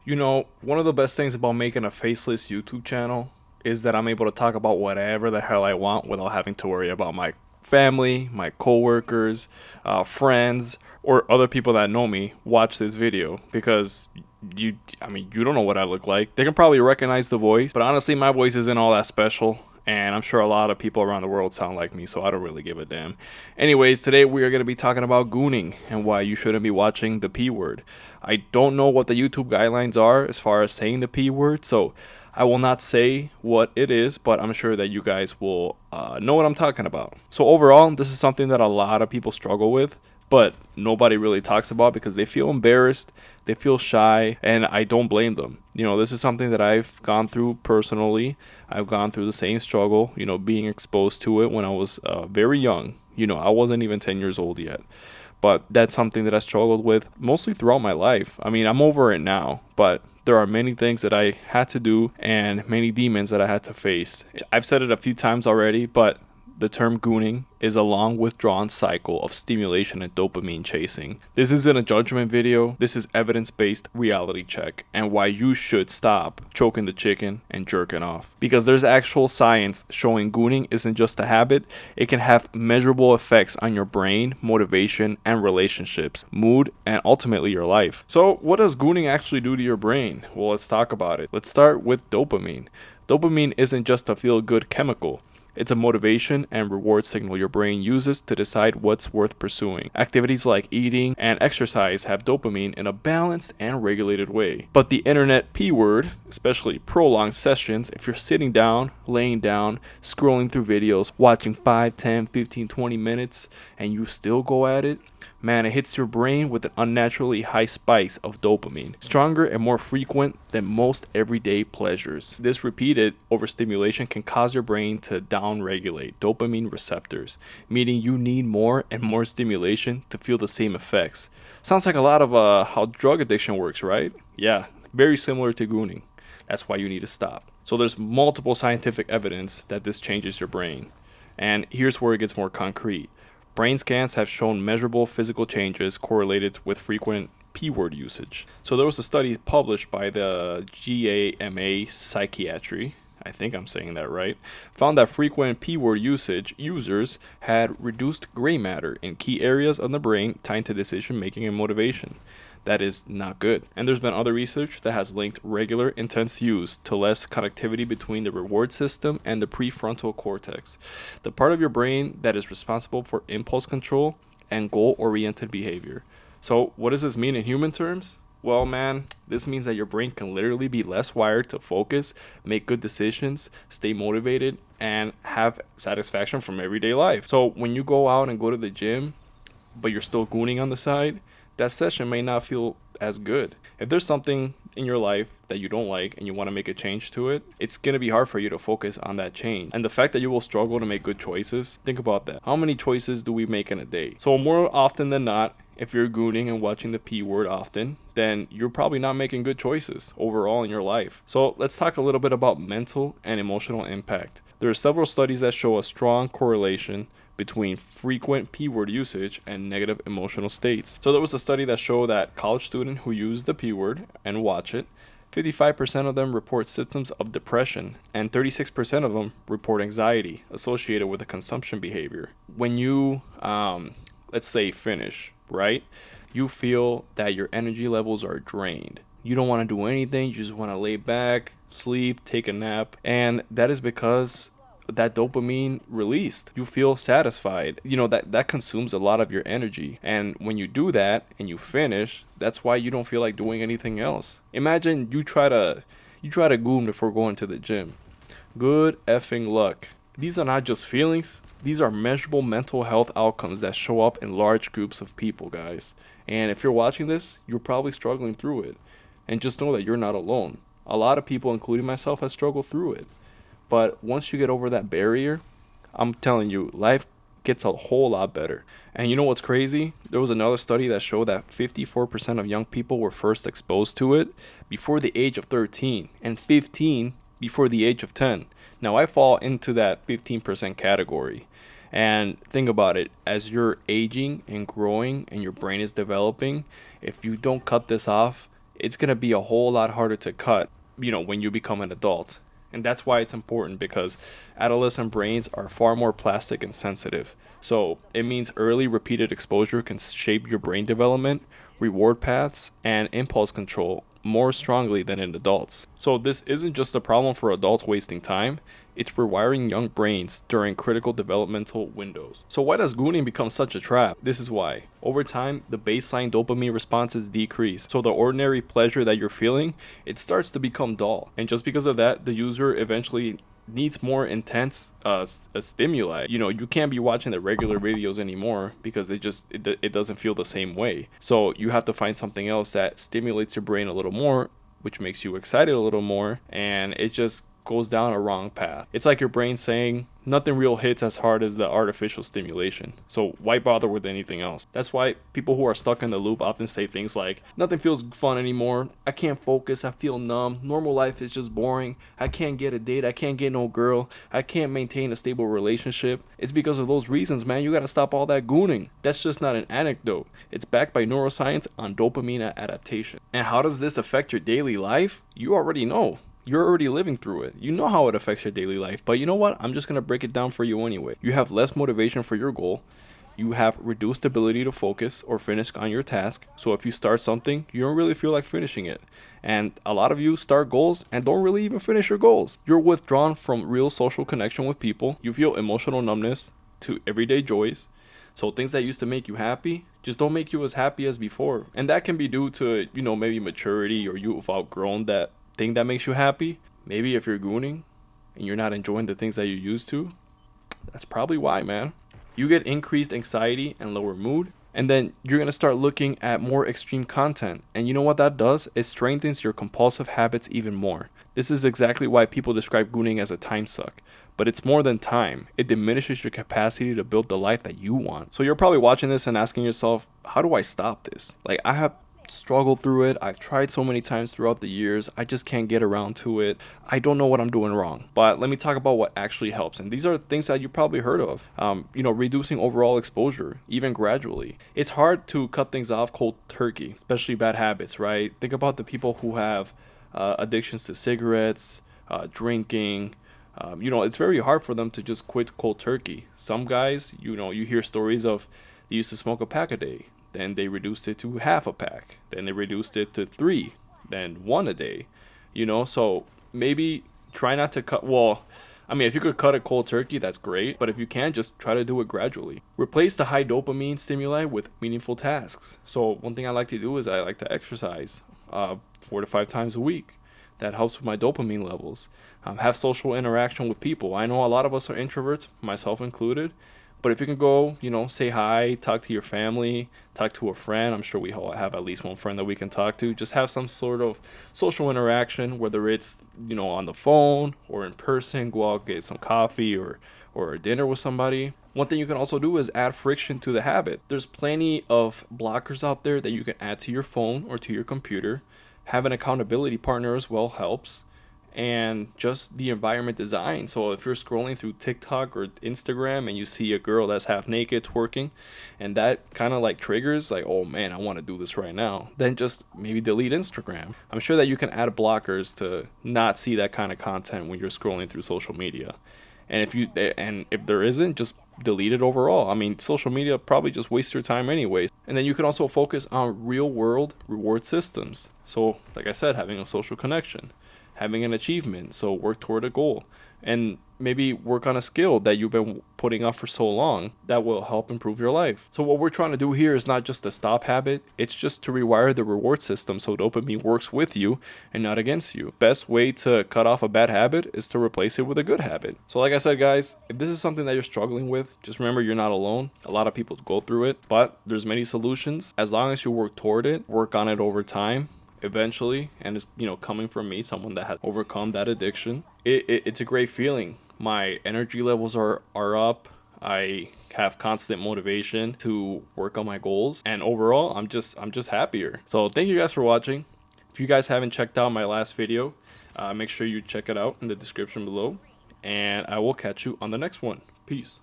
You know, one of the best things about making a faceless YouTube channel is that I'm able to talk about whatever the hell I want without having to worry about my family, my coworkers, friends, or other people that know me watch this video because you don't know what I look like. They can probably recognize the voice, but honestly, my voice isn't all that special. And I'm sure a lot of people around the world sound like me, so I don't really give a damn. Anyways, today we are going to be talking about gooning and why you shouldn't be watching the P word. I don't know what the YouTube guidelines are as far as saying the P word, so I will not say what it is, but I'm sure that you guys will know what I'm talking about. So overall, this is something that a lot of people struggle with, but nobody really talks about because they feel embarrassed, they feel shy, and I don't blame them. You know, this is something that I've gone through personally. I've gone through the same struggle, being exposed to it when I was very young. I wasn't even 10 years old yet. But that's something that I struggled with mostly throughout my life. I mean, I'm over it now, but there are many things that I had to do and many demons that I had to face. I've said it a few times already, but the term gooning is a long withdrawn cycle of stimulation and dopamine chasing. This isn't a judgment video, this is evidence-based reality check and why you should stop choking the chicken and jerking off. Because there's actual science showing gooning isn't just a habit, it can have measurable effects on your brain, motivation, and relationships, mood, and ultimately your life. So what does gooning actually do to your brain? Well, let's talk about it. Let's start with dopamine. Dopamine isn't just a feel-good chemical. It's a motivation and reward signal your brain uses to decide what's worth pursuing. Activities like eating and exercise have dopamine in a balanced and regulated way. But the internet P word, especially prolonged sessions, if you're sitting down, laying down, scrolling through videos, watching 5, 10, 15, 20 minutes, and you still go at it, man, it hits your brain with an unnaturally high spice of dopamine, stronger and more frequent than most everyday pleasures. This repeated overstimulation can cause your brain to downregulate dopamine receptors, meaning you need more and more stimulation to feel the same effects. Sounds like a lot of how drug addiction works, right? Yeah, very similar to gooning. That's why you need to stop. So there's multiple scientific evidence that this changes your brain. And here's where it gets more concrete. Brain scans have shown measurable physical changes correlated with frequent P-word usage. So there was a study published by the GAMA Psychiatry, I think I'm saying that right, found that frequent P-word usage users had reduced gray matter in key areas of the brain tied to decision making and motivation. That is not good. And there's been other research that has linked regular intense use to less connectivity between the reward system and the prefrontal cortex, the part of your brain that is responsible for impulse control and goal-oriented behavior. So what does this mean in human terms? Well, man, this means that your brain can literally be less wired to focus, make good decisions, stay motivated, and have satisfaction from everyday life. So when you go out and go to the gym, but you're still gooning on the side, that session may not feel as good. If there's something in your life that you don't like and you want to make a change to it, it's going to be hard for you to focus on that change. And the fact that you will struggle to make good choices, think about that. How many choices do we make in a day? So more often than not, if you're gooning and watching the P word often, then you're probably not making good choices overall in your life. So let's talk a little bit about mental and emotional impact. There are several studies that show a strong correlation between frequent P-word usage and negative emotional states. So there was a study that showed that college students who use the P-word and watch it, 55% of them report symptoms of depression and 36% of them report anxiety associated with the consumption behavior. When you, let's say, finish, right? You feel that your energy levels are drained. You don't want to do anything. You just want to lay back, sleep, take a nap. And that is because that dopamine released, you feel satisfied. That consumes a lot of your energy, and when you do that and you finish, that's why you don't feel like doing anything else. Imagine you try to goon before going to the gym. Good effing luck. These are not just feelings, these are measurable mental health outcomes that show up in large groups of people, guys. And if you're watching this, you're probably struggling through it, and just know that you're not alone. A lot of people, including myself, have struggled through it. But once you get over that barrier, I'm telling you, life gets a whole lot better. And you know what's crazy? There was another study that showed that 54% of young people were first exposed to it before the age of 13 and 15 before the age of 10. Now, I fall into that 15% category. And think about it, as you're aging and growing and your brain is developing, if you don't cut this off, it's going to be a whole lot harder to cut, when you become an adult. And that's why it's important, because adolescent brains are far more plastic and sensitive. So it means early repeated exposure can shape your brain development, reward paths, and impulse control more strongly than in adults. So this isn't just a problem for adults wasting time, it's rewiring young brains during critical developmental windows. So why does gooning become such a trap? This is why. Over time, the baseline dopamine responses decrease. So the ordinary pleasure that you're feeling, it starts to become dull. And just because of that, the user eventually needs more intense stimuli. You can't be watching the regular videos anymore because it doesn't feel the same way. So you have to find something else that stimulates your brain a little more, which makes you excited a little more, and it just goes down a wrong path. It's like your brain saying nothing real hits as hard as the artificial stimulation, so why bother with anything else? That's why people who are stuck in the loop often say things like, nothing feels fun anymore, I can't focus, I feel numb, normal life is just boring, I can't get a date, I can't get no girl, I can't maintain a stable relationship. It's because of those reasons, man. You gotta stop all that gooning. That's just not an anecdote. It's backed by neuroscience on dopamine adaptation. And how does this affect your daily life? You already know. You're already living through it. You know how it affects your daily life. But you know what? I'm just going to break it down for you anyway. You have less motivation for your goal. You have reduced ability to focus or finish on your task. So if you start something, you don't really feel like finishing it. And a lot of you start goals and don't really even finish your goals. You're withdrawn from real social connection with people. You feel emotional numbness to everyday joys. So things that used to make you happy just don't make you as happy as before. And that can be due to, maybe maturity, or you've outgrown that thing that makes you happy. Maybe if you're gooning and you're not enjoying the things that you used to, that's probably why, man. You get increased anxiety and lower mood, and then you're going to start looking at more extreme content. And you know what that does? It strengthens your compulsive habits even more. This is exactly why people describe gooning as a time suck. But it's more than time. It diminishes your capacity to build the life that you want. So you're probably watching this and asking yourself, how do I stop this? Like, I have struggled through it. I've tried so many times throughout the years. I just can't get around to it. I don't know what I'm doing wrong. But let me talk about what actually helps. And these are things that you probably heard of. Reducing overall exposure, even gradually. It's hard to cut things off cold turkey, especially bad habits, right? Think about the people who have addictions to cigarettes, drinking. It's very hard for them to just quit cold turkey. Some guys, you hear stories of they used to smoke a pack a day. Then they reduced it to half a pack. Then they reduced it to 3. Then 1 a day. So maybe try not to cut. Well, if you could cut it cold turkey, that's great. But if you can, just try to do it gradually. Replace the high dopamine stimuli with meaningful tasks. So one thing I like to do is I like to exercise 4 to 5 times a week. That helps with my dopamine levels. Have social interaction with people. I know a lot of us are introverts, myself included. But if you can go, say hi, talk to your family, talk to a friend. I'm sure we all have at least one friend that we can talk to. Just have some sort of social interaction, whether it's, on the phone or in person. Go out, get some coffee or a dinner with somebody. One thing you can also do is add friction to the habit. There's plenty of blockers out there that you can add to your phone or to your computer. Have an accountability partner as well helps. And just the environment design. So if you're scrolling through TikTok or Instagram and you see a girl that's half naked twerking, and that kind of like triggers like, oh man, I want to do this right now, then just maybe delete Instagram. I'm sure that you can add blockers to not see that kind of content when you're scrolling through social media. And if there isn't, just delete it overall. Social media probably just wastes your time anyways. And then you can also focus on real world reward systems. So like I said, having a social connection, having an achievement, so work toward a goal, and maybe work on a skill that you've been putting off for so long that will help improve your life. So what we're trying to do here is not just a stop habit, it's just to rewire the reward system so dopamine works with you and not against you. Best way to cut off a bad habit is to replace it with a good habit. So like I said, guys, if this is something that you're struggling with, just remember you're not alone. A lot of people go through it, but there's many solutions. As long as you work toward it, work on it over time, eventually, and it's coming from me, someone that has overcome that addiction, it's a great feeling. My energy levels are up. I have constant motivation to work on my goals, and overall I'm just happier. So thank you guys for watching. If you guys haven't checked out my last video, make sure you check it out in the description below, and I will catch you on the next one. Peace.